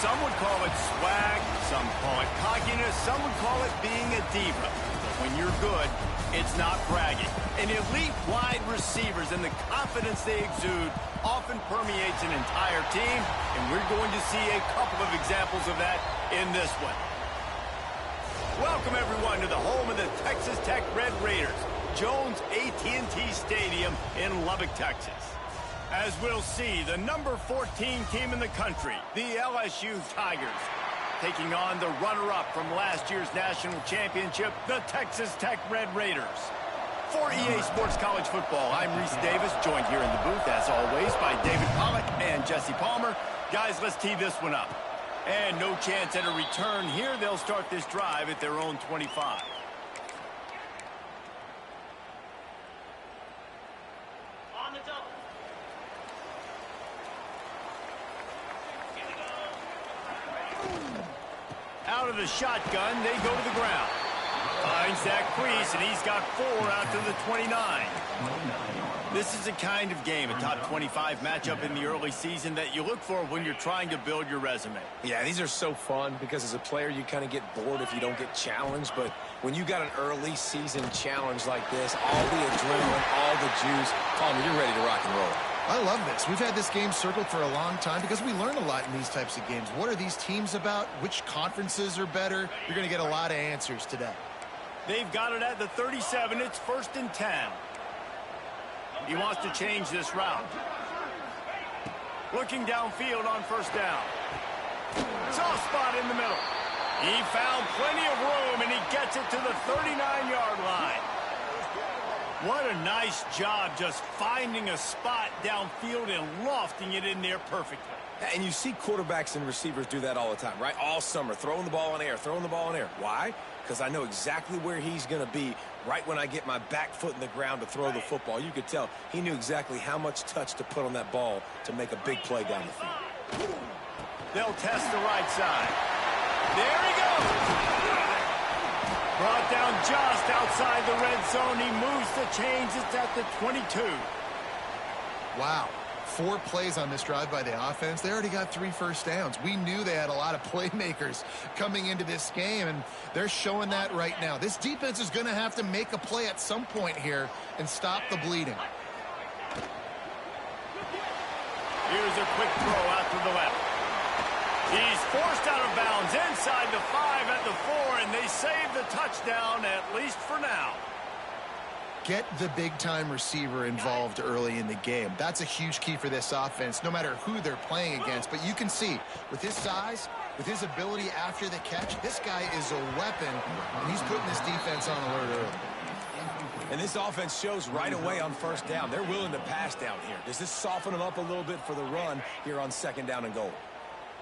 Some would call it swag, some call it cockiness, some would call it being a diva. But when you're good, it's not bragging. And elite wide receivers and the confidence they exude often permeates an entire team, and we're going to see a couple of examples of that in this one. Welcome, everyone, to the home of the Texas Tech Red Raiders, Jones AT&T Stadium in Lubbock, Texas. As we'll see, the number 14 team in the country, the LSU Tigers, taking on the runner-up from last year's national championship, the Texas Tech Red Raiders. For EA Sports College Football, I'm Reese Davis, joined here in the booth, as always, by David Pollack and Jesse Palmer. Guys, let's tee this one up. And no chance at a return here. They'll start this drive at their own 25. On the double. Out of the shotgun, they go to the ground. Finds that crease, and he's got 4 out to the 29. This is a kind of game, a top 25 matchup in the early season that you look for when you're trying to build your resume. Yeah, these are so fun because as a player, you kind of get bored if you don't get challenged. But when you got an early season challenge like this, all the adrenaline, all the juice, Palmer, you're ready to rock and roll. I love this. We've had this game circled for a long time because we learn a lot in these types of games. What are these teams about? Which conferences are better? You're going to get a lot of answers today. They've got it at the 37. It's 1st and 10. He wants to change this route. Looking downfield on 1st down. Soft spot in the middle. He found plenty of room, and he gets it to the 39-yard line. What a nice job just finding a spot downfield and lofting it in there perfectly. And you see quarterbacks and receivers do that all the time, right? All summer, throwing the ball in air, throwing the ball in air. Why? Because I know exactly where he's going to be right when I get my back foot in the ground to throw the football. You could tell he knew exactly how much touch to put on that ball to make a big play down the field. They'll test the right side. There he goes. Brought down just outside the red zone. He moves the chains. It's at the 22. Wow. 4 plays on this drive by the offense. They already got 3 first downs. We knew they had a lot of playmakers coming into this game, and they're showing that right now. This defense is going to have to make a play at some point here and stop the bleeding. Here's a quick throw out to the left. He's forced out of bounds inside the 5 at the 4, and they save the touchdown, at least for now. Get the big-time receiver involved early in the game. That's a huge key for this offense, no matter who they're playing against. But you can see, with his size, with his ability after the catch, this guy is a weapon, and he's putting this defense on alert early. And this offense shows right away on 1st down. They're willing to pass down here. Does this soften them up a little bit for the run here on 2nd down and goal?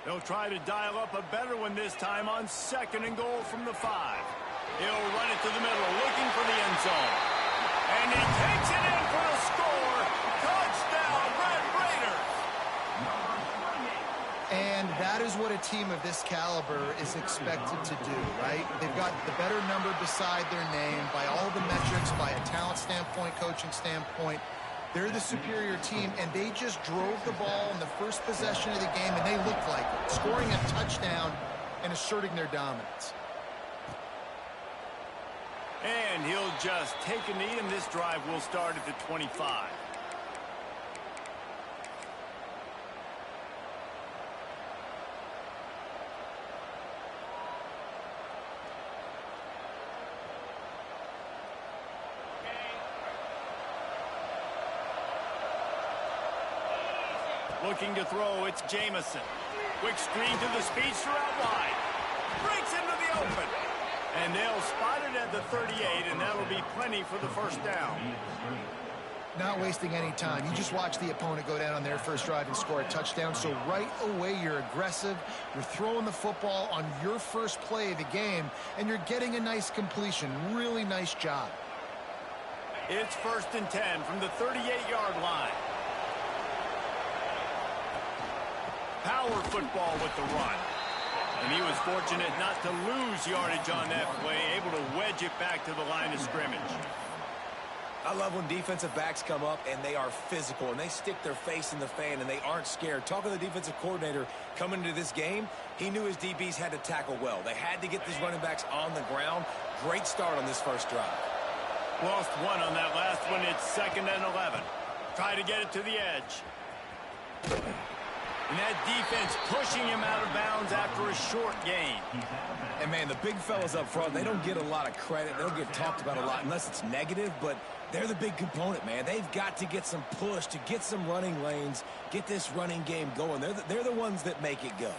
They'll try to dial up a better one this time on 2nd and goal from the 5. He'll run it to the middle, looking for the end zone. And he takes it in for a score. Touchdown, Red Raiders. And that is what a team of this caliber is expected to do, right? They've got the better number beside their name by all the metrics, by a talent standpoint, coaching standpoint. They're the superior team, and they just drove the ball in the first possession of the game, and they looked like it, scoring a touchdown and asserting their dominance. And he'll just take a knee, and this drive will start at the 25. Looking to throw, it's Jamison. Quick screen to the speedster out wide. Breaks into the open. And they'll spot it at the 38, and that'll be plenty for the 1st down. Not wasting any time. You just watch the opponent go down on their first drive and score a touchdown. So right away, you're aggressive. You're throwing the football on your first play of the game, and you're getting a nice completion. Really nice job. It's 1st and 10 from the 38-yard line. Power football with the run. And he was fortunate not to lose yardage on that play, able to wedge it back to the line of scrimmage. I love when defensive backs come up and they are physical and they stick their face in the fan and they aren't scared. Talking to the defensive coordinator coming into this game, he knew his DBs had to tackle well. They had to get these running backs on the ground. Great start on this first drive. Lost one on that last one. It's 2nd and 11. Try to get it to the edge. And that defense pushing him out of bounds after a short gain. And, man, the big fellas up front, they don't get a lot of credit. They don't get talked about a lot unless it's negative, but they're the big component, man. They've got to get some push, to get some running lanes, get this running game going. They're the ones that make it go.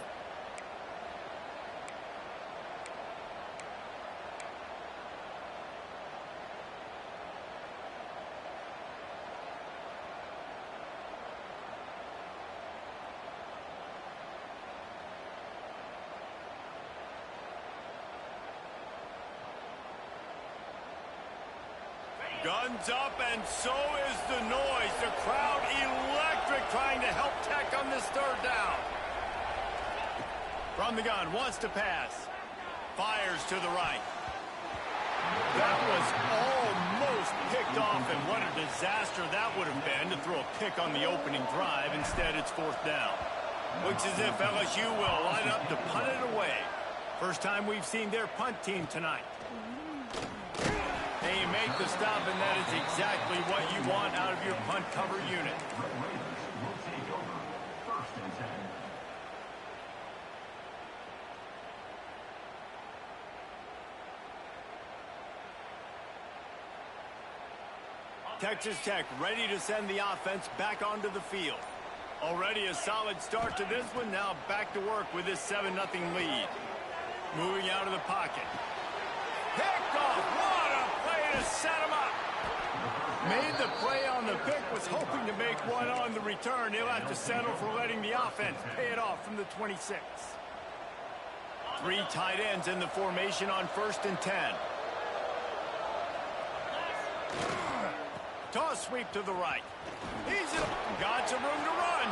Guns up, and so is the noise. The crowd electric, trying to help Tech on this 3rd down. From the gun, wants to pass. Fires to the right. That was almost picked off, and what a disaster that would have been to throw a pick on the opening drive. Instead, it's 4th down. Looks as if LSU will line up to punt it away. First time we've seen their punt team tonight. They make the stop, and that is exactly what you want out of your punt cover unit. Texas Tech ready to send the offense back onto the field. Already a solid start to this one. Now back to work with this 7-0 lead. Moving out of the pocket. Picked off. What a play to set him up. Made the play on the pick. Was hoping to make one on the return. He'll have to settle for letting the offense pay it off from the 26. 3 tight ends in the formation on 1st and 10. Toss sweep to the right. Got some room to run.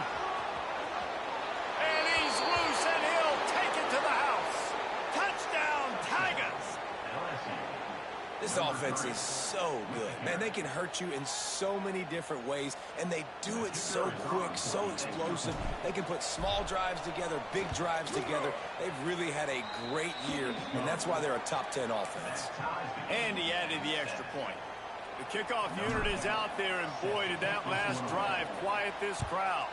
And he's loose, and he'll take it to the house. Touchdown, Tigers. This offense is so good. Man, they can hurt you in so many different ways, and they do it so quick, so explosive. They can put small drives together, big drives together. They've really had a great year, and that's why they're a top 10 offense. And he added the extra point. The kickoff unit is out there, and boy, did that last drive quiet this crowd.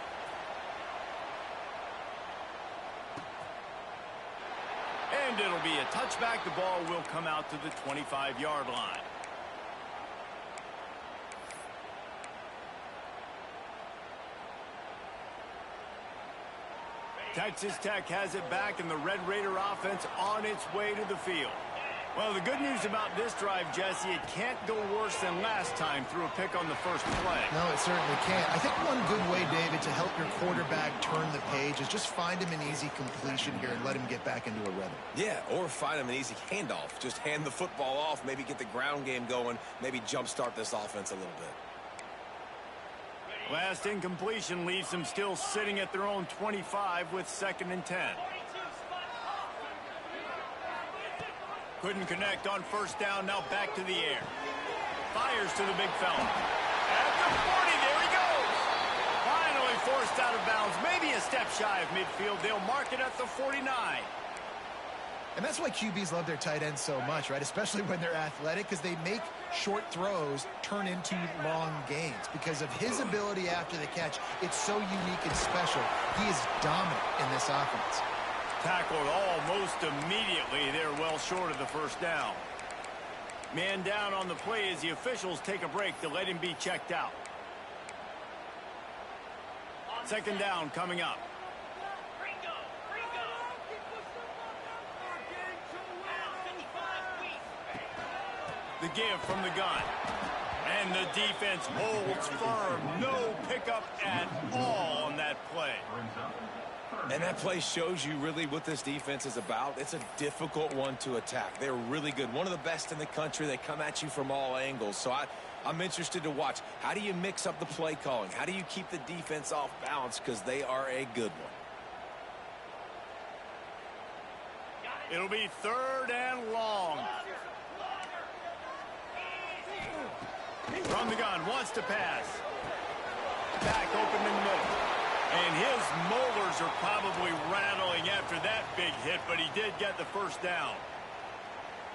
And it'll be a touchback. The ball will come out to the 25-yard line. Texas Tech has it back, and the Red Raider offense on its way to the field. Well, the good news about this drive, Jesse, it can't go worse than last time through a pick on the first play. No, it certainly can't. I think one good way, David, to help your quarterback turn the page is just find him an easy completion here and let him get back into a rhythm. Yeah, or find him an easy handoff. Just hand the football off, maybe get the ground game going, maybe jumpstart this offense a little bit. Last incompletion leaves them still sitting at their own 25 with 2nd and 10. Couldn't connect on 1st down. Now back to the air. Fires to the big fella. At the 40, there he goes. Finally forced out of bounds. Maybe a step shy of midfield. They'll mark it at the 49. And that's why QBs love their tight ends so much, right? Especially when they're athletic, because they make short throws turn into long gains. Because of his ability after the catch, it's so unique and special. He is dominant in this offense. Tackled almost immediately. They're well short of the 1st down. Man down on the play as the officials take a break to let him be checked out. 2nd down coming up. The give from the gun. And the defense holds firm. No pickup at all on that play. And that play shows you really what this defense is about. It's a difficult one to attack. They're really good. One of the best in the country. They come at you from all angles. So I'm interested to watch. How do you mix up the play calling? How do you keep the defense off balance? Because they are a good one. It'll be 3rd and long. From the gun, wants to pass. Back open in the middle. And his molars are probably rattling after that big hit, but he did get the first down.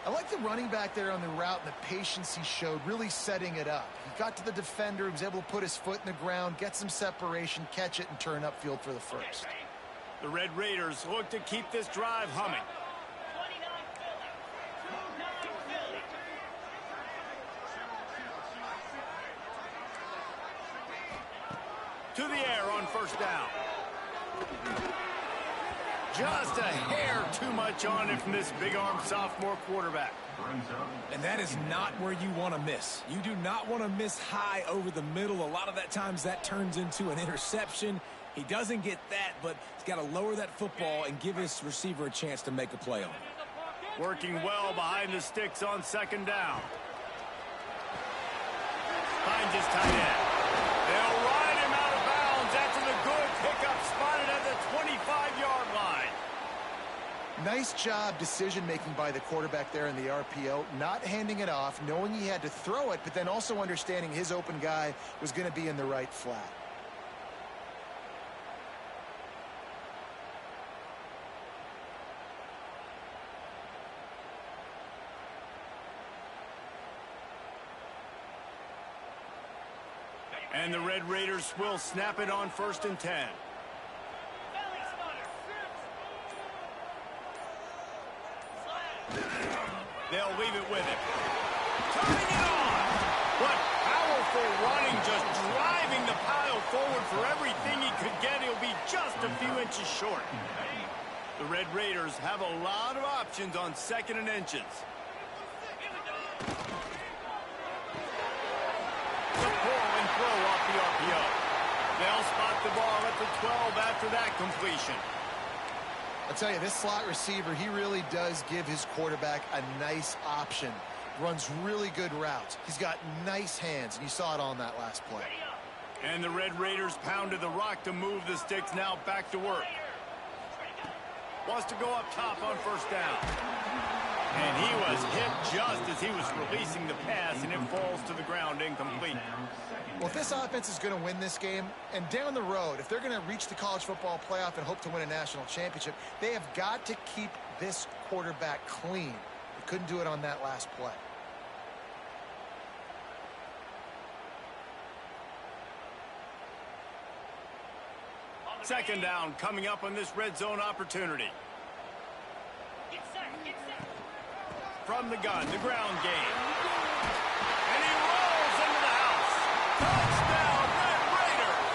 I like the running back there on the route and the patience he showed, really setting it up. He got to the defender, he was able to put his foot in the ground, get some separation, catch it, and turn upfield for the first. The Red Raiders look to keep this drive humming. 29 Philly. To the air on first down. Just a hair too much on it from this big-arm sophomore quarterback. And that is not where you want to miss. You do not want to miss high over the middle. A lot of that times that turns into an interception. He doesn't get that, but he's got to lower that football and give his receiver a chance to make a play on it. Working well behind the sticks on second down. Finds his tight end. They'll ride him out of bounds after the good pickup spotted at the 25-yard line. Nice job decision-making by the quarterback there in the RPO, not handing it off, knowing he had to throw it, but then also understanding his open guy was going to be in the right flat. And the Red Raiders will snap it on 1st and 10. They'll leave it with him. Turning it on! What powerful running, just driving the pile forward for everything he could get. He'll be just a few inches short. The Red Raiders have a lot of options on 2nd and inches. The pull and throw off the RPO. They'll spot the ball at the 12 after that completion. I'll tell you, this slot receiver, he really does give his quarterback a nice option. Runs really good routes. He's got nice hands, and you saw it on that last play. And the Red Raiders pounded the rock to move the sticks, now back to work. Wants to go up top on 1st down. And he was hit just as he was releasing the pass, and it falls to the ground incomplete. Well, if this offense is going to win this game, and down the road, if they're going to reach the college football playoff and hope to win a national championship, they have got to keep this quarterback clean. They couldn't do it on that last play. Second down coming up on this red zone opportunity. From the gun, the ground game. And he rolls into the house. Touchdown, Red Raiders!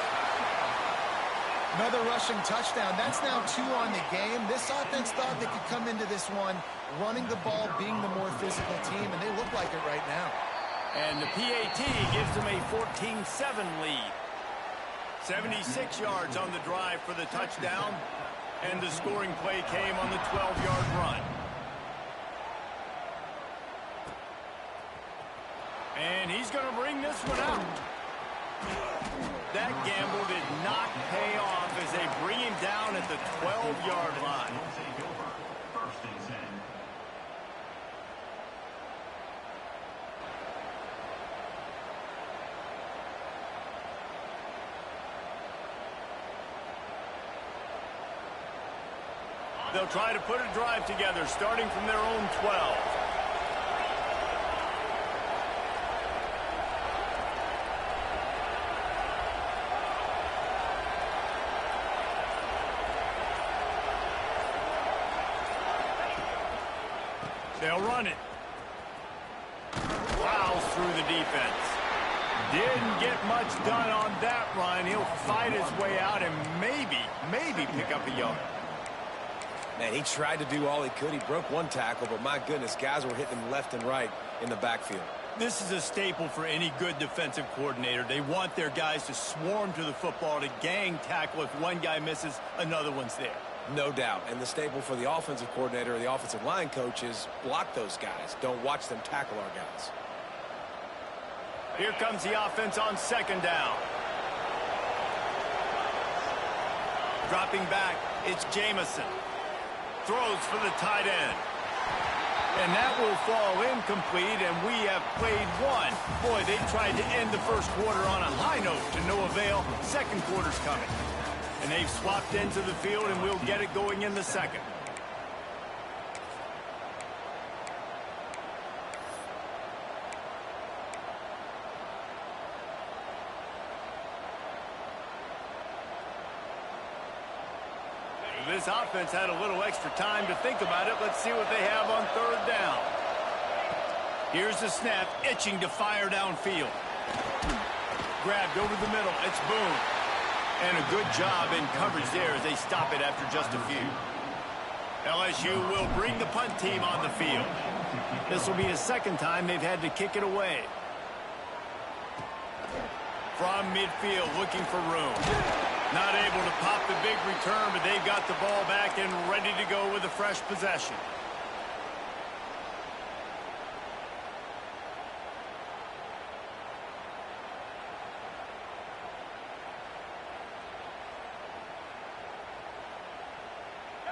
Another rushing touchdown. That's now 2 on the game. This offense thought they could come into this one running the ball, being the more physical team, and they look like it right now. And the PAT gives them a 14-7 lead. 76 yards on the drive for the touchdown, and the scoring play came on the 12-yard run. And he's going to bring this one out. That gamble did not pay off as they bring him down at the 12-yard line. They'll try to put a drive together, starting from their own 12. They'll run it. Plows through the defense. Didn't get much done on that run. He'll fight his way out and maybe pick up a yard. Man, he tried to do all he could. He broke one tackle, but my goodness, guys were hitting him left and right in the backfield. This is a staple for any good defensive coordinator. They want their guys to swarm to the football, to gang tackle. If one guy misses, another one's there. No doubt. And the staple for the offensive coordinator or the offensive line coach is block those guys. Don't watch them tackle our guys. Here comes the offense on 2nd down. Dropping back, it's Jamison. Throws for the tight end. And that will fall incomplete, and we have played one. Boy, they tried to end the first quarter on a high note to no avail. Second quarter's coming. And they've swapped into the field, and we'll get it going in the second. This offense had a little extra time to think about it. Let's see what they have on third down. Here's the snap, itching to fire downfield. Grabbed over the middle. It's Boone. And a good job in coverage there as they stop it after just a few. LSU will bring the punt team on the field. This will be the second time they've had to kick it away. From midfield, looking for room. Not able to pop the big return, but they've got the ball back and ready to go with a fresh possession.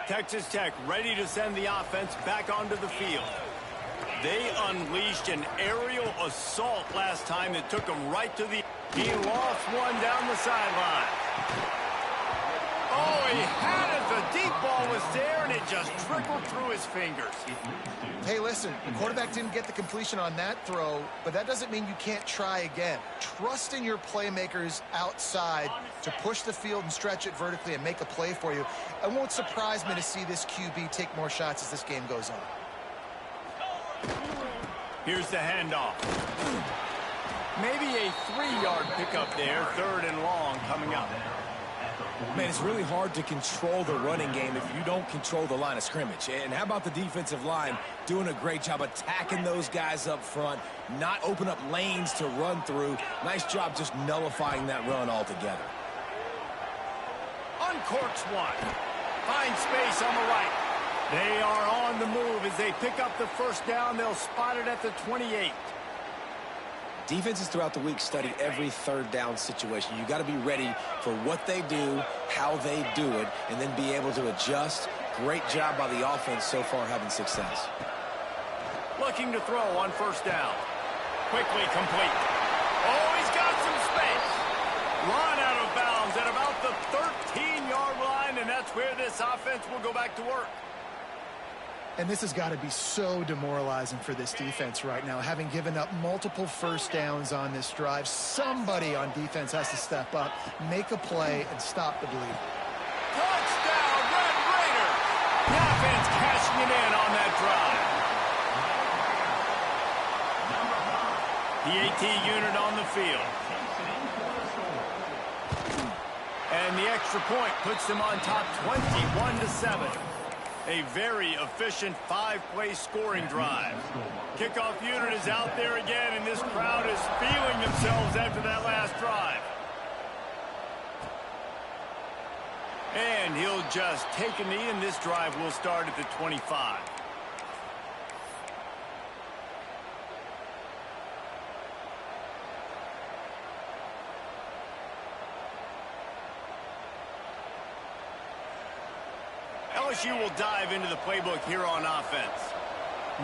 Texas Tech ready to send the offense back onto the field. They unleashed an aerial assault last time that took them right to the... He lost one down the sideline. Oh, he had it. The deep ball was there, and it just trickled through his fingers. Hey, listen, the quarterback didn't get the completion on that throw, but that doesn't mean you can't try again. Trust in your playmakers outside to push the field and stretch it vertically and make a play for you. It won't surprise me to see this QB take more shots as this game goes on. Here's the handoff. Maybe a 3-yard pickup there, third and long coming up. Man, it's really hard to control the running game if you don't control the line of scrimmage. And how about the defensive line doing a great job attacking those guys up front, not open up lanes to run through. Nice job just nullifying that run altogether. Uncorks one. Finds space on the right. They are on the move as they pick up the first down. They'll spot it at the 28. Defenses throughout the week study every third down situation. You got to be ready for what they do, how they do it, and then be able to adjust. Great job by the offense so far having success. Looking to throw on first down. Quickly complete. Oh, he's got some space. Run out of bounds at about the 13-yard line, and that's where this offense will go back to work. And this has got to be so demoralizing for this defense right now. Having given up multiple first downs on this drive, somebody on defense has to step up, make a play, and stop the bleed. Touchdown, Red Raiders! The offense cashing it in on that drive. The AT unit on the field. And the extra point puts them on top 21-7. A very efficient 5-play scoring drive. Kickoff unit is out there again, and this crowd is feeling themselves after that last drive. And he'll just take a knee, and this drive will start at the 25. LSU will dive into the playbook here on offense.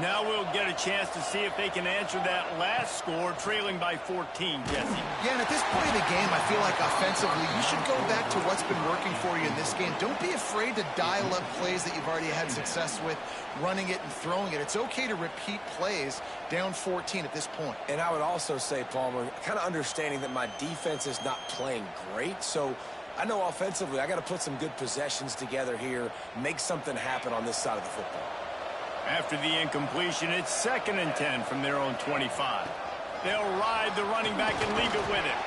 Now we'll get a chance to see if they can answer that last score, trailing by 14, Jesse. Yeah, and at this point of the game, I feel like offensively, you should go back to what's been working for you in this game. Don't be afraid to dial up plays that you've already had success with, running it and throwing it. It's okay to repeat plays down 14 at this point. And I would also say, Palmer, kind of understanding that my defense is not playing great, so I know offensively I got to put some good possessions together here, make something happen on this side of the football. After the incompletion, it's 2nd and 10 from their own 25. They'll ride the running back and leave it with him.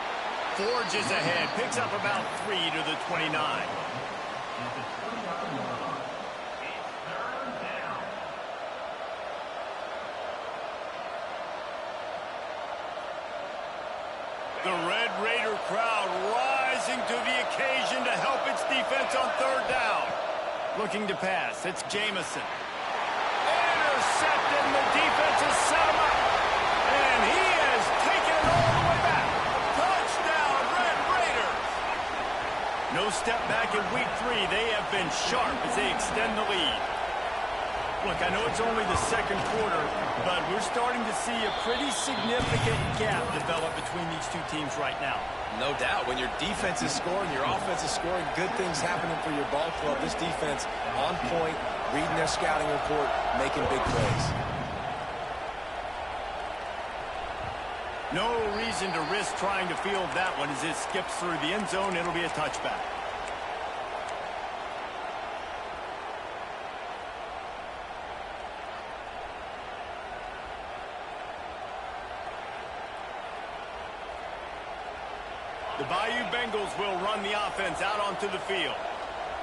Forges ahead, picks up about 3 to the 29. The Red Raider crowd rising to the occasion to help its defense on third down. Looking to pass, it's Jamison. Intercepted, and the defense has set him up. And he has taken it all the way back. Touchdown, Red Raiders. No step back in week 3. They have been sharp as they extend the lead. Look, I know it's only the second quarter, but we're starting to see a pretty significant gap develop between these two teams right now. No doubt. When your defense is scoring, your offense is scoring, good things happening for your ball club. This defense on point, reading their scouting report, making big plays. No reason to risk trying to field that one as it skips through the end zone. It'll be a touchback. The Bayou Bengals will run the offense out onto the field.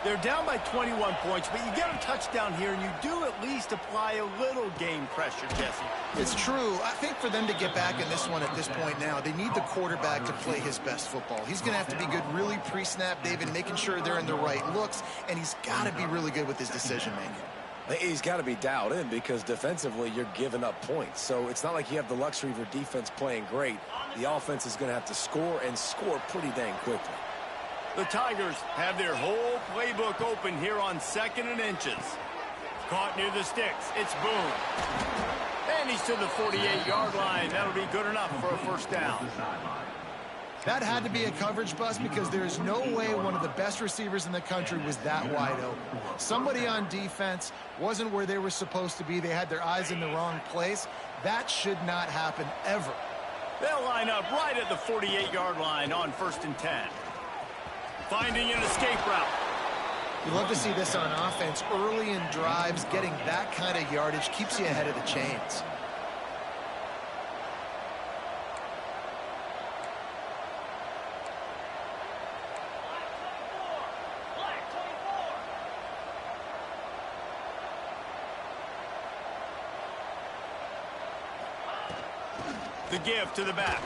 They're down by 21 points, but you get a touchdown here, and you do at least apply a little game pressure, Jesse. It's true. I think for them to get back in this one at this point now, they need the quarterback to play his best football. He's going to have to be good really pre-snap, David, making sure they're in the right looks, and he's got to be really good with his decision-making. He's got to be dialed in because defensively you're giving up points. So it's not like you have the luxury of your defense playing great. The offense is going to have to score and score pretty dang quickly. The Tigers have their whole playbook open here on 2nd and inches. Caught near the sticks. It's Boone. And he's to the 48-yard line. That'll be good enough for a first down. That had to be a coverage bust because there's no way one of the best receivers in the country was that wide open. Somebody on defense wasn't where they were supposed to be. They had their eyes in the wrong place. That should not happen ever. They'll line up right at the 48-yard line on 1st and 10. Finding an escape route. You love to see this on offense. Early in drives, getting that kind of yardage keeps you ahead of the chains. The give to the back.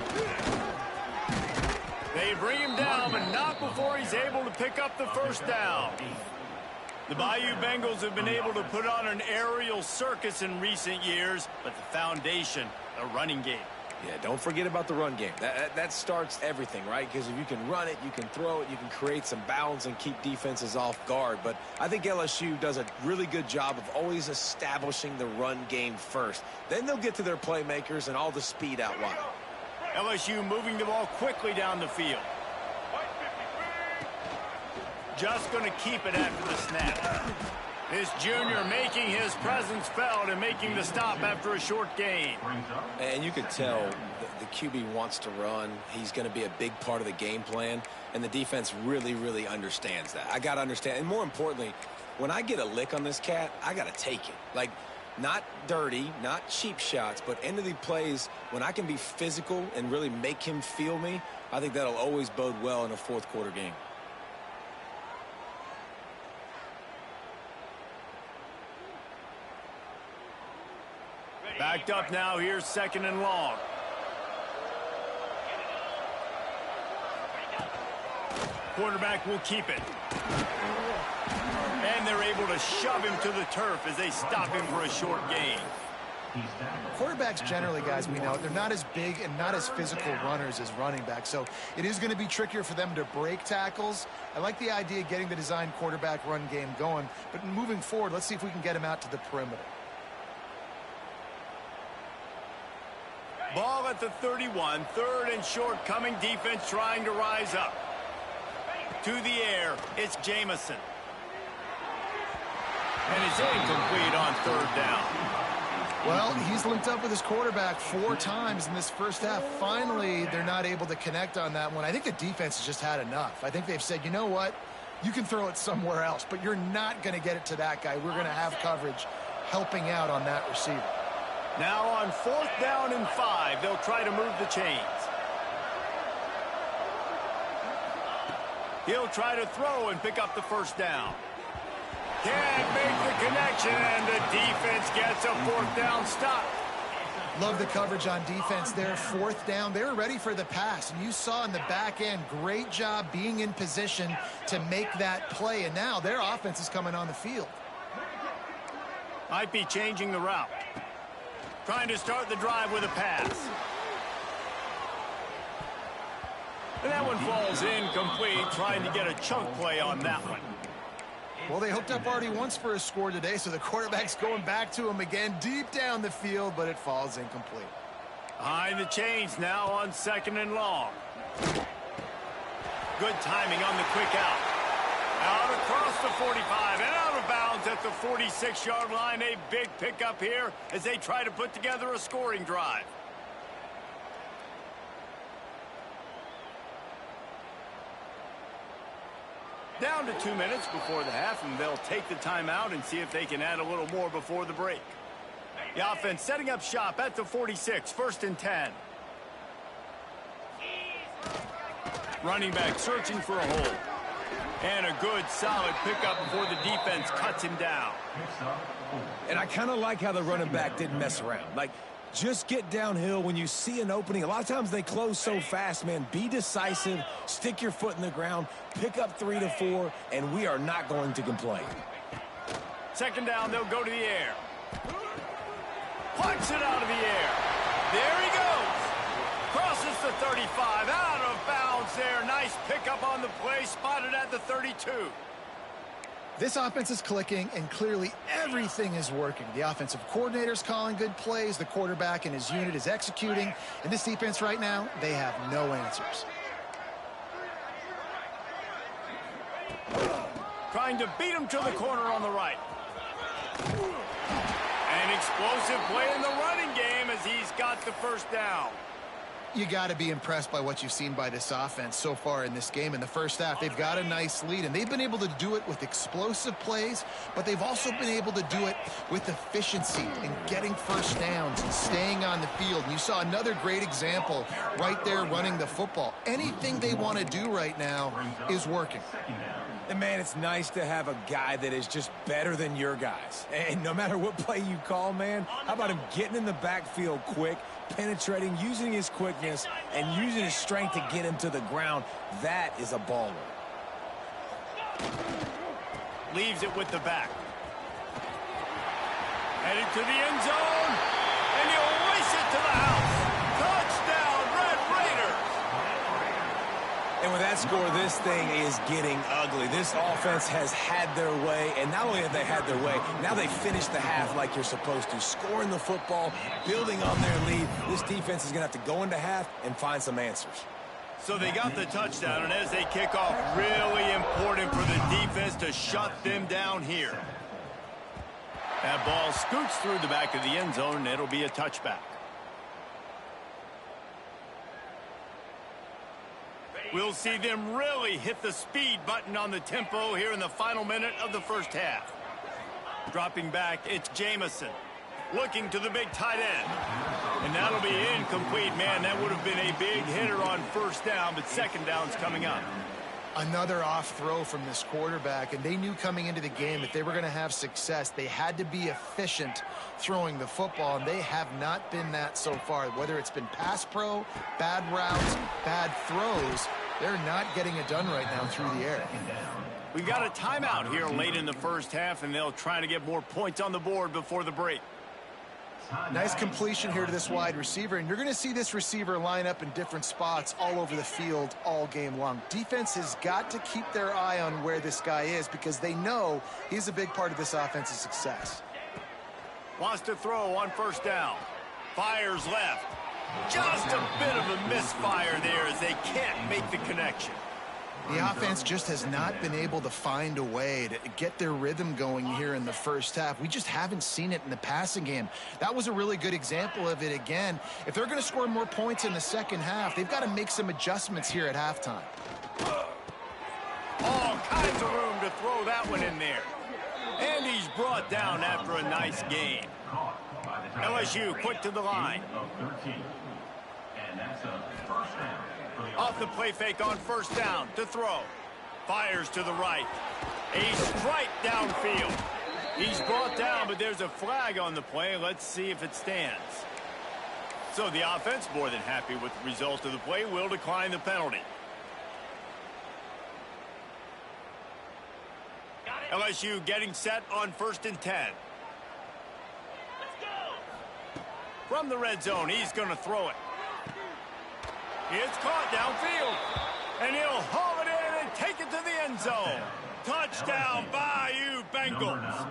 They bring him down, but not before he's able to pick up the first down. The Bayou Bengals have been able to put on an aerial circus in recent years, but the foundation, the running game. Yeah, don't forget about the run game. That starts everything, right? Because if you can run it, you can throw it, you can create some bounds and keep defenses off guard. But I think LSU does a really good job of always establishing the run game first. Then they'll get to their playmakers and all the speed out wide. LSU moving the ball quickly down the field. Just going to keep it after the snap. This junior making his presence felt and making the stop after a short gain. And you could tell the QB wants to run. He's going to be a big part of the game plan, and the defense really, really understands that. I got to understand, and more importantly, when I get a lick on this cat, I got to take it. Like, not dirty, not cheap shots, but end of the plays, when I can be physical and really make him feel me, I think that'll always bode well in a fourth quarter game. Backed up now, here's 2nd and long. Quarterback will keep it. And they're able to shove him to the turf as they stop him for a short gain. Quarterbacks generally, guys, we know, they're not as big and not as physical runners as running backs, so it is going to be trickier for them to break tackles. I like the idea of getting the design quarterback run game going, but moving forward, let's see if we can get him out to the perimeter. Ball at the 31, 3rd and short, coming defense trying to rise up. To the air, it's Jamison. And it's incomplete on 3rd down. Well, he's linked up with his quarterback 4 times in this first half. Finally, they're not able to connect on that one. I think the defense has just had enough. I think they've said, you know what? You can throw it somewhere else, but you're not going to get it to that guy. We're going to have coverage helping out on that receiver. Now on 4th down and 5, they'll try to move the chains. He'll try to throw and pick up the first down. Can't make the connection, and the defense gets a 4th down stop. Love the coverage on defense there. 4th down, they were ready for the pass, and you saw in the back end, great job being in position to make that play, and now their offense is coming on the field. Might be changing the route. Trying to start the drive with a pass. And that one falls incomplete, trying to get a chunk play on that one. Well, they hooked up already once for a score today, so the quarterback's going back to him again deep down the field, but it falls incomplete. Behind the chains now on 2nd and long. Good timing on the quick out. Out across the 45 and out of bounds at the 46-yard line. A big pickup here as they try to put together a scoring drive. Down to 2 minutes before the half, and they'll take the timeout and see if they can add a little more before the break. The offense setting up shop at the 46, 1st and 10. Running back searching for a hole. And a good, solid pickup before the defense cuts him down. And I kind of like how the running back didn't mess around. Like, just get downhill when you see an opening. A lot of times they close so fast, man. Be decisive, stick your foot in the ground, pick up 3 to 4, and we are not going to complain. 2nd down, they'll go to the air. Plucks it out of the air. There he goes. Crosses the 35, out of bounds there. Nice pickup on the play, spotted at the 32. This offense is clicking, and clearly everything is working. The offensive coordinator's calling good plays. The quarterback and his unit is executing. And this defense right now, they have no answers. Trying to beat him to the corner on the right. An explosive play in the running game as he's got the 1st down. You got to be impressed by what you've seen by this offense so far in this game. In the first half, they've got a nice lead, and they've been able to do it with explosive plays, but they've also been able to do it with efficiency and getting 1st downs and staying on the field. And you saw another great example right there running the football. Anything they want to do right now is working. And, man, it's nice to have a guy that is just better than your guys. And no matter what play you call, man, how about him getting in the backfield quick, penetrating, using his quickness, and using his strength to get him to the ground? That is a baller. Leaves it with the back. Headed to the end zone, and he'll race it to the house. Touchdown, Red Raiders! And with that score, this thing is getting ugly. This offense has had their way, and not only have they had their way, now they finished the half like you're supposed to, scoring the football, building on their lead. This defense is going to have to go into half and find some answers. So they got the touchdown, and as they kick off, really important for the defense to shut them down here. That ball scoots through the back of the end zone, and it'll be a touchback. We'll see them really hit the speed button on the tempo here in the final minute of the 1st half. Dropping back, it's Jamison. Looking to the big tight end. And that'll be incomplete. Man, that would have been a big hitter on 1st down, but 2nd down's coming up. Another off throw from this quarterback, and they knew coming into the game that they were going to have success. They had to be efficient throwing the football, and they have not been that so far. Whether it's been pass pro, bad routes, bad throws, they're not getting it done right now through the air. We got a timeout here late in the 1st half, and they'll try to get more points on the board before the break. Nice completion here to this wide receiver, and you're going to see this receiver line up in different spots all over the field all game long. Defense has got to keep their eye on where this guy is because they know he's a big part of this offense's success. Wants to throw on 1st down. Fires left. Just a bit of a misfire there as they can't make the connection. The offense just has not been able to find a way to get their rhythm going here in the 1st half. We just haven't seen it in the passing game. That was a really good example of it again. If they're going to score more points in the 2nd half, they've got to make some adjustments here at halftime. All kinds of room to throw that one in there. And he's brought down after a nice game. LSU quick to the line. Off the play fake on 1st down to throw. Fires to the right. A strike downfield. He's brought down, but there's a flag on the play. Let's see if it stands. So the offense, more than happy with the result of the play, will decline the penalty. LSU getting set on 1st and 10. Let's go. From the red zone, he's going to throw it. It's caught downfield. And he'll haul it in, and and take it to the end zone. Touchdown, Bayou Bengals.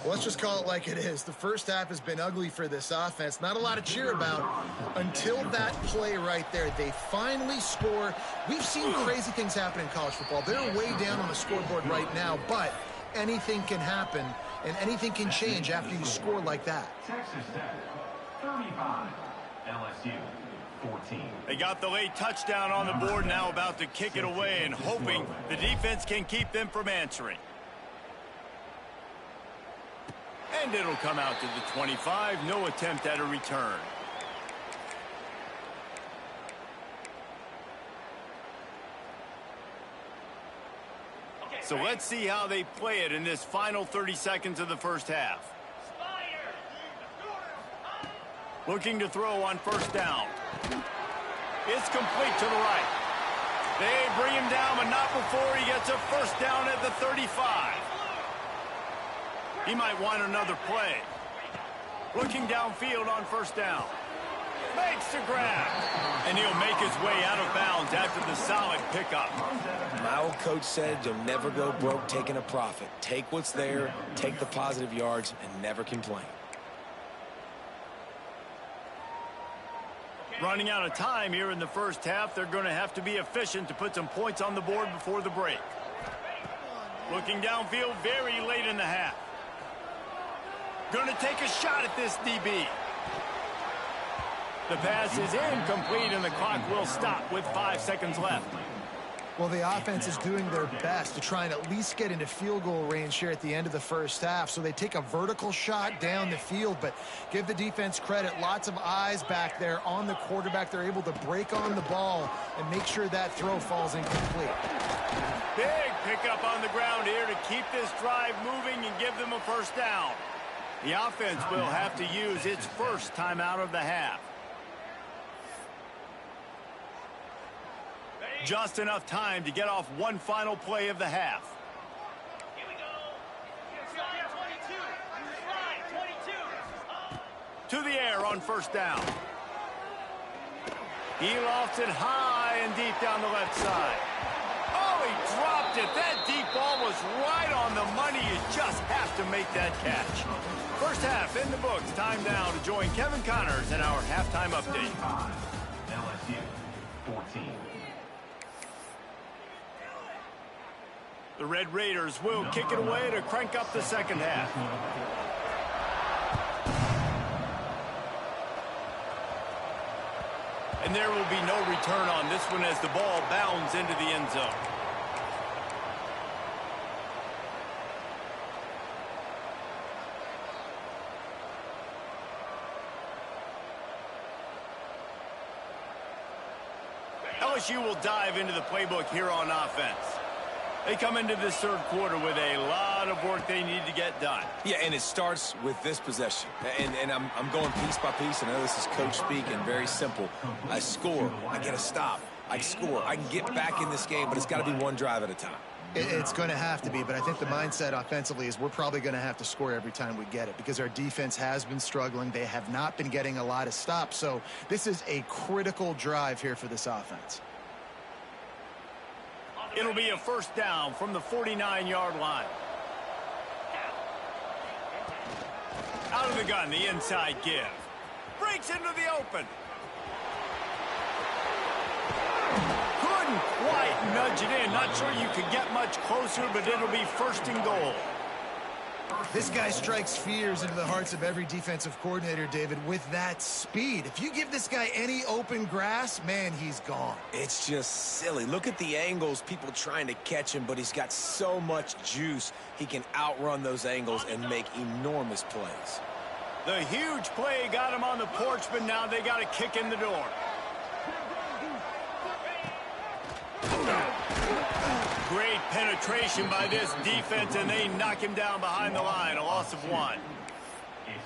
Well, let's just call it like it is. The first half has been ugly for this offense. Not a lot to cheer about until that play right there. They finally score. We've seen crazy things happen in college football. They're way down on the scoreboard right now, but anything can happen, and anything can change after you score like that. Texas Tech, 35. LSU, 14. They got the late touchdown on the board, now about to kick it away and hoping the defense can keep them from answering. And it'll come out to the 25. No attempt at a return. So let's see how they play it in this final 30 seconds of the first half. Looking to throw on first down. It's complete to the right. They bring him down, but not before he gets a first down at the 35. He might want another play. Looking downfield on first down. Makes the grab. And he'll make his way out of bounds after the solid pickup. My old coach said you'll never go broke taking a profit. Take what's there, take the positive yards, and never complain. Running out of time here in the first half. They're going to have to be efficient to put some points on the board before the break. Looking downfield very late in the half. Going to take a shot at this DB. The pass is incomplete, and the clock will stop with 5 seconds left. Well, the offense is doing their best to try and at least get into field goal range here at the end of the first half. So they take a vertical shot down the field, but give the defense credit. Lots of eyes back there on the quarterback. They're able to break on the ball and make sure that throw falls incomplete. Big pickup on the ground here to keep this drive moving and give them a first down. The offense will have to use its first timeout of the half. Just enough time to get off one final play of the half. Here we go. Slide 22. Slide 22. To the air on first down. He lofts it high and deep down the left side. Oh, he dropped it. That deep ball was right on the money. You just have to make that catch. First half in the books. Time now to join Kevin Connors in our halftime update. LSU, 14. The Red Raiders will kick it away to crank up the second half. And there will be no return on this one as the ball bounds into the end zone. LSU will dive into the playbook here on offense. They come into this third quarter with a lot of work they need to get done. Yeah, and it starts with this possession. And I'm going piece by piece. I know this is coach speak and very simple. I score. I get a stop. I score. I can get back in this game, but it's got to be one drive at a time. It's going to have to be, but I think the mindset offensively is we're probably going to have to score every time we get it because our defense has been struggling. They have not been getting a lot of stops. So this is a critical drive here for this offense. It'll be a first down from the 49-yard line. Out of the gun, the inside give. Breaks into the open. Couldn't quite nudge it in. Not sure you could get much closer, but it'll be first and goal. This guy strikes fears into the hearts of every defensive coordinator, David, with that speed. If you give this guy any open grass, man, he's gone. It's just silly. Look at the angles, people trying to catch him, but he's got so much juice. He can outrun those angles and make enormous plays. The huge play got him on the porch, but now they got to kick in the door. Great penetration by this defense, and they knock him down behind the line. A loss of 1.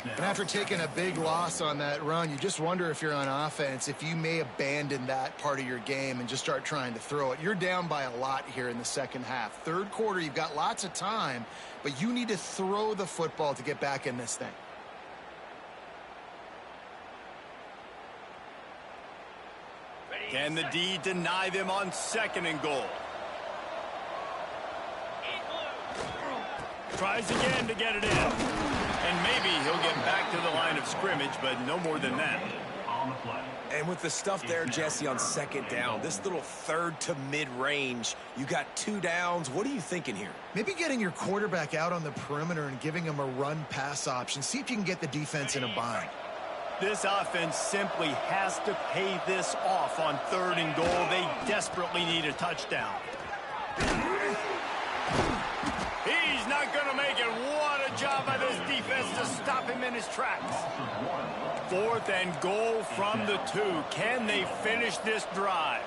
And after taking a big loss on that run, you just wonder if you're on offense, if you may abandon that part of your game and just start trying to throw it. You're down by a lot here in the second half. Third quarter, you've got lots of time, but you need to throw the football to get back in this thing. Can the D deny them on 2nd and goal? Tries again to get it in. And maybe he'll get back to the line of scrimmage, but no more than that. And with the stuff there, Jesse, on 2nd down, this little 3rd to mid-range, you got 2 downs. What are you thinking here? Maybe getting your quarterback out on the perimeter and giving him a run-pass option. See if you can get the defense in a bind. This offense simply has to pay this off on 3rd and goal. They desperately need a touchdown. He's not going to make it. What a job by this defense to stop him in his tracks. 4th and goal from the 2. Can they finish this drive?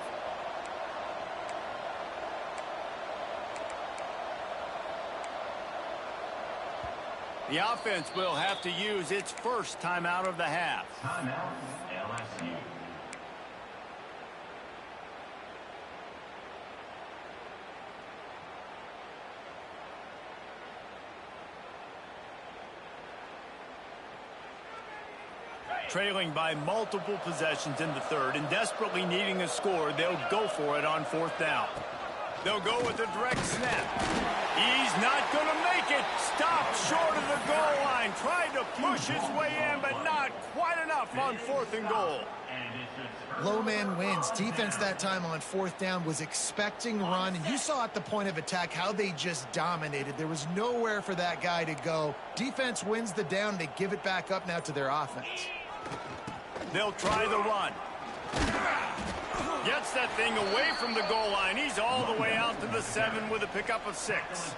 The offense will have to use its first timeout of the half. Timeout, LSU. Trailing by multiple possessions in the 3rd and desperately needing a score, they'll go for it on 4th down. They'll go with a direct snap. He's not going to make it. Stopped short of the goal line. Tried to push his way in, but not quite enough on 4th and goal. Low man wins. Defense that time on 4th down was expecting run, and you saw at the point of attack how they just dominated. There was nowhere for that guy to go. Defense wins the down. They give it back up now to their offense. They'll try the run. Gets that thing away from the goal line. He's all the way out to the 7 with a pickup of 6.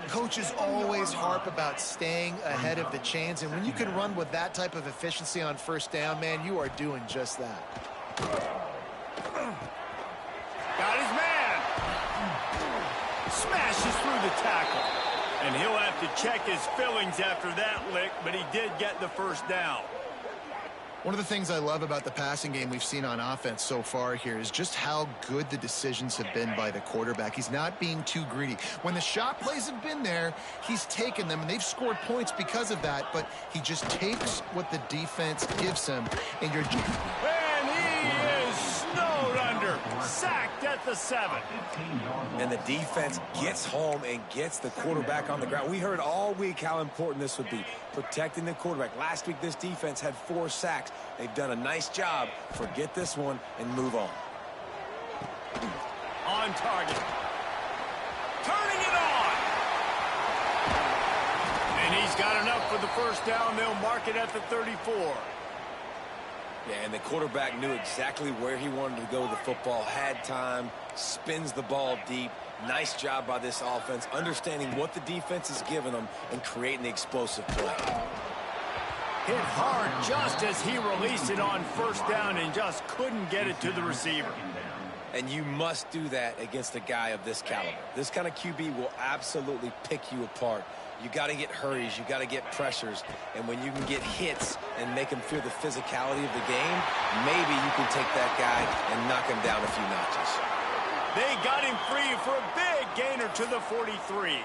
Coaches always harp about staying ahead of the chains, and when you can run with that type of efficiency on 1st down, man, you are doing just that. Got his man. Smashes through the tackle. And he'll have to check his fillings after that lick, but he did get the 1st down. One of the things I love about the passing game we've seen on offense so far here is just how good the decisions have been by the quarterback. He's not being too greedy. When the shot plays have been there, he's taken them, and they've scored points because of that, but he just takes what the defense gives him, and you're... And he is snowed under. Sacked at the 7. And the defense gets home and gets the quarterback on the ground. We heard all week how important this would be, protecting the quarterback. Last week, this defense had 4 sacks. They've done a nice job. Forget this one and move on. On target. Turning it on. And he's got enough for the 1st down. They'll mark it at the 34. Yeah, and the quarterback knew exactly where he wanted to go with the football, had time, spins the ball deep. Nice job by this offense, understanding what the defense is giving them and creating the explosive play. Hit hard just as he released it on 1st down and just couldn't get it to the receiver. And you must do that against a guy of this caliber. This kind of QB will absolutely pick you apart. You got to get hurries, you got to get pressures, and when you can get hits and make him feel the physicality of the game, maybe you can take that guy and knock him down a few notches. They got him free for a big gainer to the 43.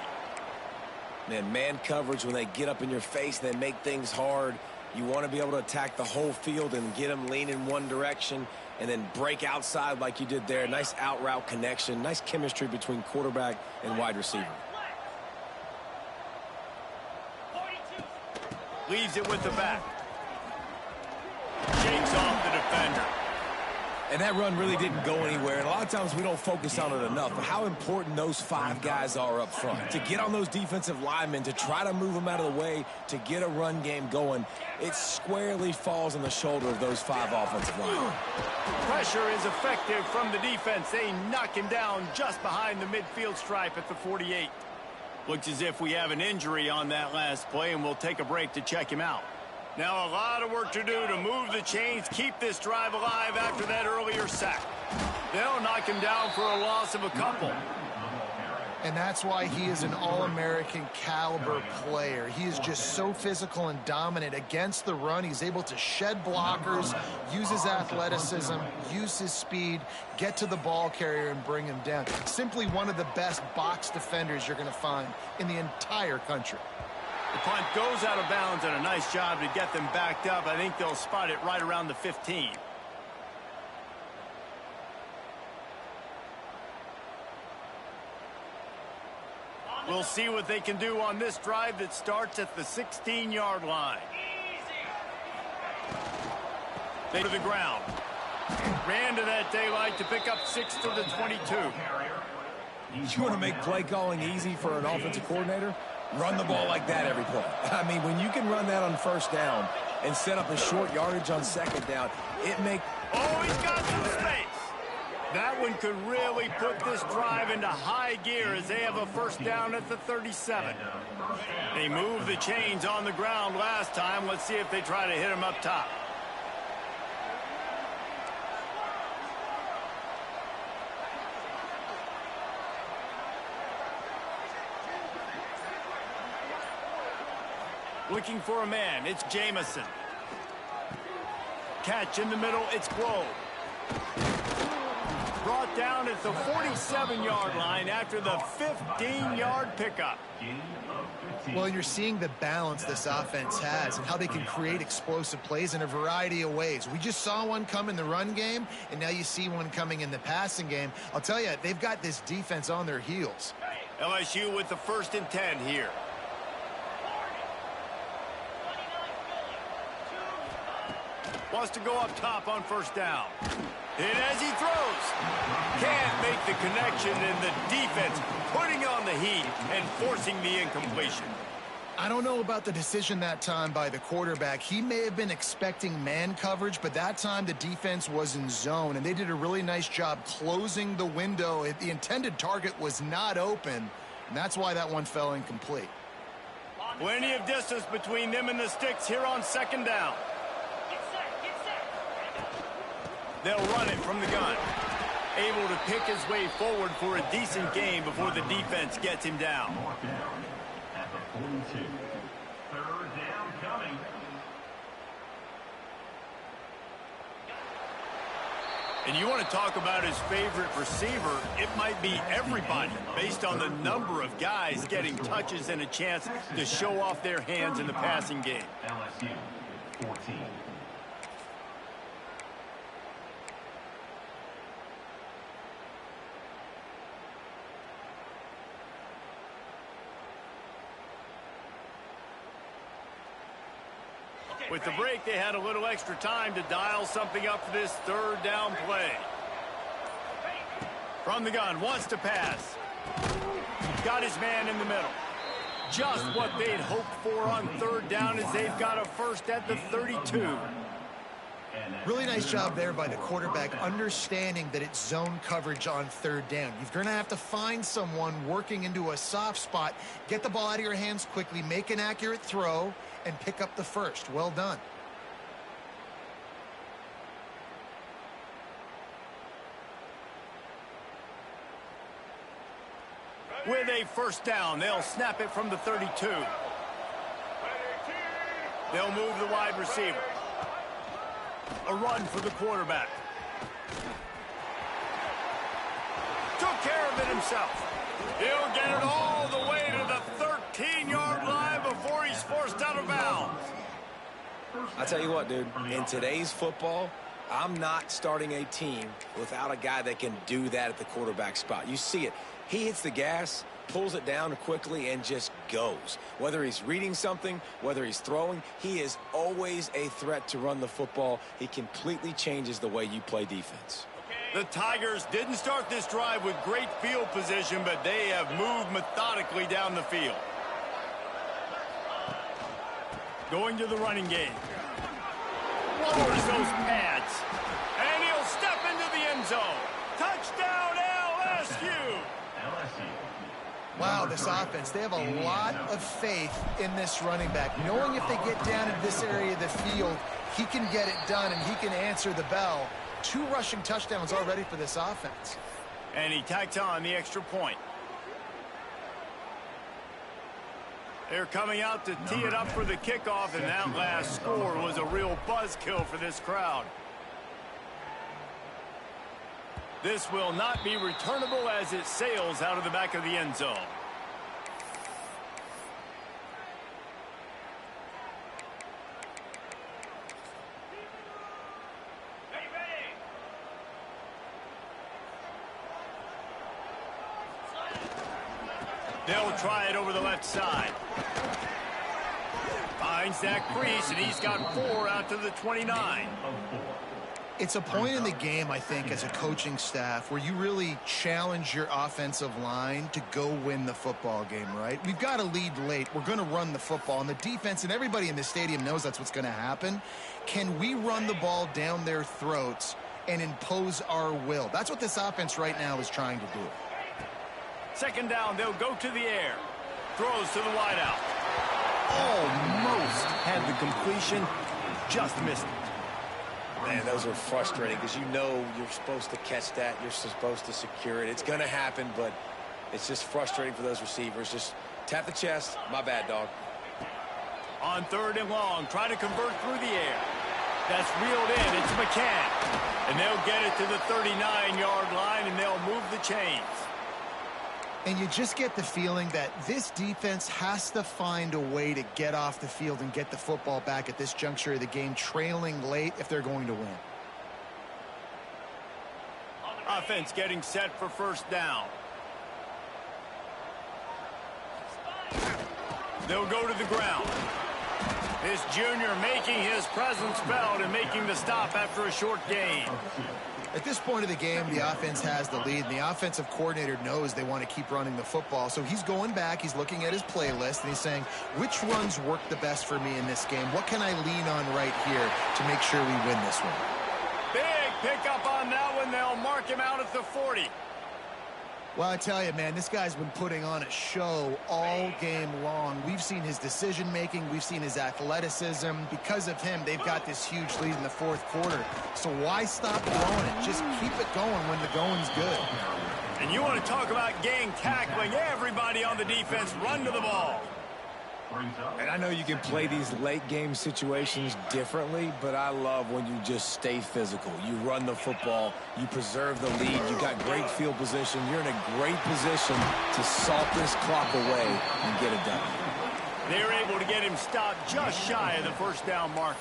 Man coverage, when they get up in your face and they make things hard, you want to be able to attack the whole field and get them leaning one direction and then break outside like you did there. Nice out route connection, nice chemistry between quarterback and wide receiver. Leaves it with the back. Shakes off the defender. And that run really didn't go anywhere. And a lot of times we don't focus on it enough. But how important those 5 guys are up front. To get on those defensive linemen, to try to move them out of the way, to get a run game going, it squarely falls on the shoulder of those 5 offensive linemen. Pressure is effective from the defense. They knock him down just behind the midfield stripe at the 48. Looks as if we have an injury on that last play, and we'll take a break to check him out. Now a lot of work to do to move the chains, keep this drive alive after that earlier sack. They'll knock him down for a loss of a couple. And that's why he is an All-American caliber player. He is just so physical and dominant against the run. He's able to shed blockers, use his athleticism, use his speed, get to the ball carrier and bring him down. Simply one of the best box defenders you're going to find in the entire country. The punt goes out of bounds, and a nice job to get them backed up. I think they'll spot it right around the 15. We'll see what they can do on this drive that starts at the 16-yard line. They to the ground. Ran to that daylight to pick up 6 to the 22. You want to make play calling easy for an offensive coordinator? Run the ball like that every play. I mean, when you can run that on first down and set up a short yardage on second down, it makes... Oh, he's got some space. That one could really put this drive into high gear as they have a first down at the 37. They moved the chains on the ground last time. Let's see if they try to hit him up top. Looking for a man, it's Jamison. Catch in the middle, it's Grove. Brought down at the 47-yard line after the 15-yard pickup. Well, you're seeing the balance this offense has and how they can create explosive plays in a variety of ways. We just saw one come in the run game, and now you see one coming in the passing game. I'll tell you, they've got this defense on their heels. LSU with the 1st and 10 here. Wants to go up top on first down. And as he throws, can't make the connection, and the defense putting on the heat and forcing the incompletion. I don't know about the decision that time by the quarterback. He may have been expecting man coverage, but that time the defense was in zone, and they did a really nice job closing the window. The intended target was not open, and that's why that one fell incomplete. Plenty of distance between them and the sticks here on second down. They'll run it from the gun. Able to pick his way forward for a decent gain before the defense gets him down. At the 42. 3rd down coming. And you want to talk about his favorite receiver, it might be everybody based on the number of guys getting touches and a chance to show off their hands in the passing game. LSU 14. With the break, they had a little extra time to dial something up for this 3rd down play. From the gun, wants to pass. Got his man in the middle. Just what they'd hoped for on 3rd down as they've got a first at the 32. Really nice job there by the quarterback, understanding that it's zone coverage on 3rd down. You're going to have to find someone working into a soft spot, get the ball out of your hands quickly, make an accurate throw, and pick up the first. Well done. With a first down, they'll snap it from the 32. They'll move the wide receiver. A run for the quarterback. Took care of it himself. He'll get it all the way to the 13-yard line before he's forced out of bounds. I tell you what, dude, in today's football, I'm not starting a team without a guy that can do that at the quarterback spot. You see it. He hits the gas, pulls it down quickly, and just goes. Whether he's reading something, whether he's throwing, he is always a threat to run the football. He completely changes the way you play defense. The Tigers didn't start this drive with great field position, but they have moved methodically down the field. Going to the running game. Lowers those pads. And he'll step into the end zone. Touchdown, LSU! Wow, this offense, they have a lot of faith in this running back. Knowing if they get down in this area of the field, he can get it done and he can answer the bell. 2 rushing touchdowns already for this offense. And he tacks on the extra point. They're coming out to tee it up for the kickoff, and that last score was a real buzzkill for this crowd. This will not be returnable as it sails out of the back of the end zone. They'll try it over the left side. Finds that crease, and he's got 4 out to the 29. It's a point in the game, I think, as a coaching staff where you really challenge your offensive line to go win the football game, right? We've got to lead late. We're going to run the football, and the defense and everybody in the stadium knows that's what's going to happen. Can we run the ball down their throats and impose our will? That's what this offense right now is trying to do. Second down, they'll go to the air. Throws to the wideout. Almost had the completion, just missed it. Man, those are frustrating because you know you're supposed to catch that. You're supposed to secure it. It's going to happen, but it's just frustrating for those receivers. Just tap the chest. My bad, dog. On 3rd and long, try to convert through the air. That's reeled in. It's McCann. And they'll get it to the 39-yard line, and they'll move the chains. And you just get the feeling that this defense has to find a way to get off the field and get the football back at this juncture of the game, trailing late if they're going to win. Offense getting set for first down. They'll go to the ground. This junior making his presence felt and making the stop after a short gain. At this point of the game, the offense has the lead, and the offensive coordinator knows they want to keep running the football. So he's going back, he's looking at his playlist, and he's saying, which runs work the best for me in this game? What can I lean on right here to make sure we win this one? Big pickup on that one. They'll mark him out at the 40. Well, I tell you, man, this guy's been putting on a show all game long. We've seen his decision-making. We've seen his athleticism. Because of him, they've got this huge lead in the 4th quarter. So why stop throwing it? Just keep it going when the going's good. And you want to talk about gang tackling. Everybody on the defense run to the ball. And I know you can play these late game situations differently, but I love when you just stay physical. You run the football, you preserve the lead, you got great field position, you're in a great position to salt this clock away and get it done. They're able to get him stopped just shy of the first down marker.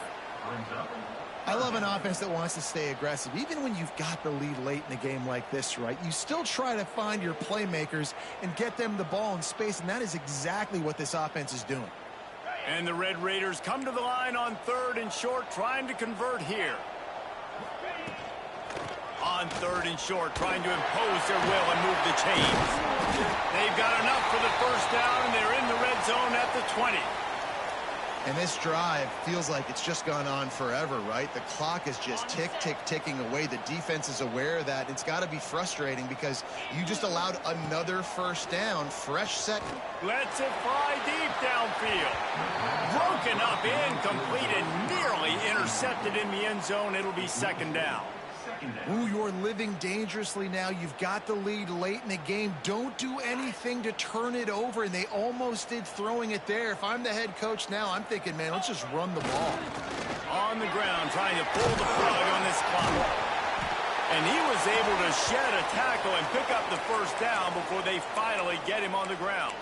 I love an offense that wants to stay aggressive. Even when you've got the lead late in a game like this, right, you still try to find your playmakers and get them the ball in space, and that is exactly what this offense is doing. And the Red Raiders come to the line on 3rd and short, trying to convert here. On 3rd and short, trying to impose their will and move the chains. They've got enough for the first down, and they're in the red zone at the 20. And this drive feels like it's just gone on forever, right? The clock is just ticking away. The defense is aware of that. It's got to be frustrating because you just allowed another first down. Fresh set. Lets it fly deep downfield. Broken up, incomplete, and nearly intercepted in the end zone. It'll be 2nd down. Ooh, you're living dangerously now. You've got the lead late in the game. Don't do anything to turn it over, and they almost did throwing it there. If I'm the head coach now, I'm thinking, man, let's just run the ball. On the ground, trying to pull the plug on this clock. And he was able to shed a tackle and pick up the first down before they finally get him on the ground.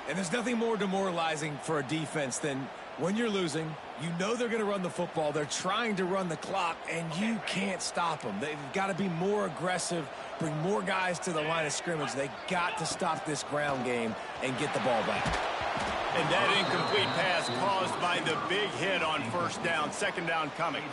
And there's nothing more demoralizing for a defense than when you're losing, you know they're going to run the football. They're trying to run the clock, and you can't stop them. They've got to be more aggressive, bring more guys to the line of scrimmage. They got to stop this ground game and get the ball back. And that incomplete pass caused by the big hit on first down. 2nd down coming.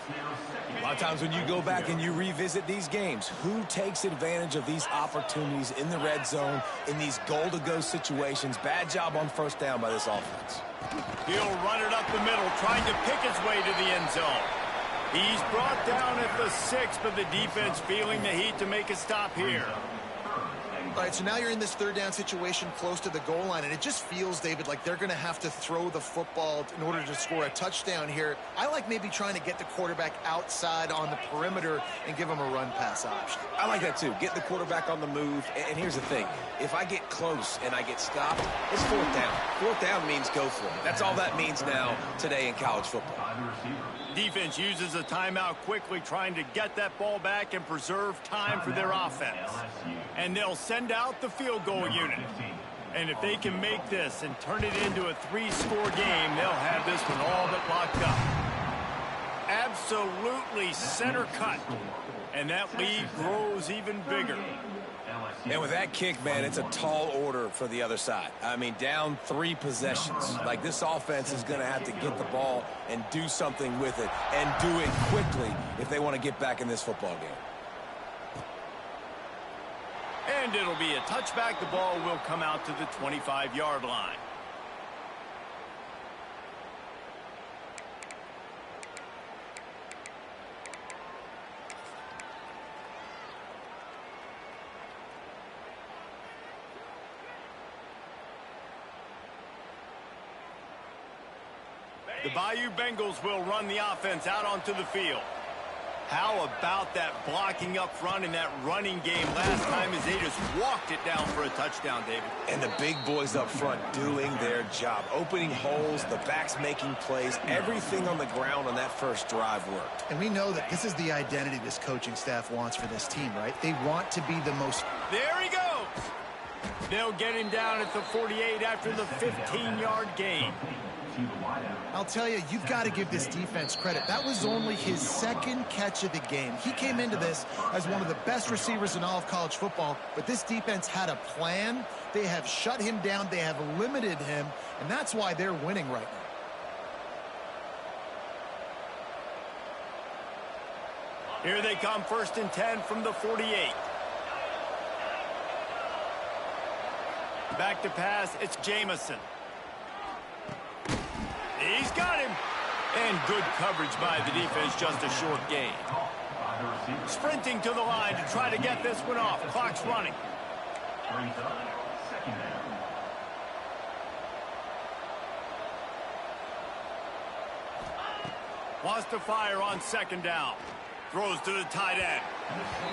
A lot of times when you go back and you revisit these games, who takes advantage of these opportunities in the red zone, in these goal-to-go situations? Bad job on first down by this offense. He'll run it up the middle, trying to pick his way to the end zone. He's brought down at the 6, but the defense feeling the heat to make a stop here. All right, so now you're in this 3rd down situation close to the goal line, and it just feels, David, like they're going to have to throw the football in order to score a touchdown here. I like maybe trying to get the quarterback outside on the perimeter and give him a run-pass option. I like that, too. Get the quarterback on the move. And here's the thing. If I get close and I get stopped, it's 4th down. 4th down means go for it. That's all that means now today in college football. Defense uses a timeout quickly, trying to get that ball back and preserve time for their offense. And they'll send out the field goal unit. And if they can make this and turn it into a 3-score game, they'll have this one all but locked up. Absolutely center cut. And that lead grows even bigger. And with that kick, man, it's a tall order for the other side. I mean, down 3 possessions. Like, this offense is going to have to get the ball and do something with it, and do it quickly if they want to get back in this football game. And it'll be a touchback. The ball will come out to the 25-yard line. The Bayou Bengals will run the offense out onto the field. How about that blocking up front in that running game last time as they just walked it down for a touchdown, David? And the big boys up front doing their job. Opening holes, the backs making plays. Everything on the ground on that first drive worked. And we know that this is the identity this coaching staff wants for this team, right? They want to be the most... There he goes! They'll get him down at the 48 after the 15-yard gain. I'll tell you, you've got to give this defense credit. That was only his second catch of the game. He came into this as one of the best receivers in all of college football, but this defense had a plan. They have shut him down. They have limited him, and that's why they're winning right now. Here they come, 1st and 10 from the 48. Back to pass, it's Jamison. He's got him. And good coverage by the defense, just a short gain. Sprinting to the line to try to get this one off. Clock's running. Wants to fire on 2nd down. Throws to the tight end.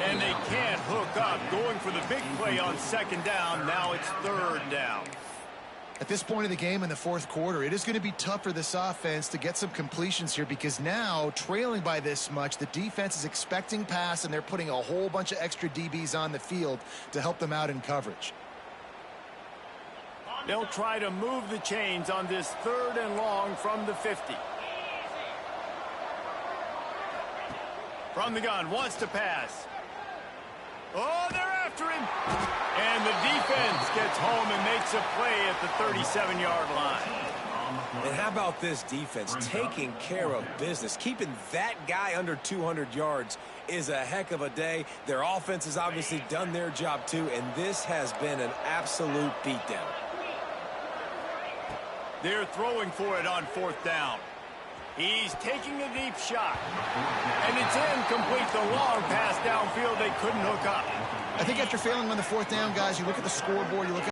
And they can't hook up. Going for the big play on 2nd down. Now it's 3rd down. At this point of the game in the 4th quarter, it is going to be tough for this offense to get some completions here because now, trailing by this much, the defense is expecting pass, and they're putting a whole bunch of extra DBs on the field to help them out in coverage. They'll try to move the chains on this 3rd and long from the 50. From the gun, wants to pass. Oh, they're after him. And the defense gets home and makes a play at the 37-yard line. And how about this defense taking care of business? Keeping that guy under 200 yards is a heck of a day. Their offense has obviously done their job too, and this has been an absolute beatdown. They're throwing for it on 4th down. He's taking a deep shot. And it's incomplete. The long pass downfield, they couldn't hook up. I think after failing on the 4th down, guys, you look at the scoreboard, you look at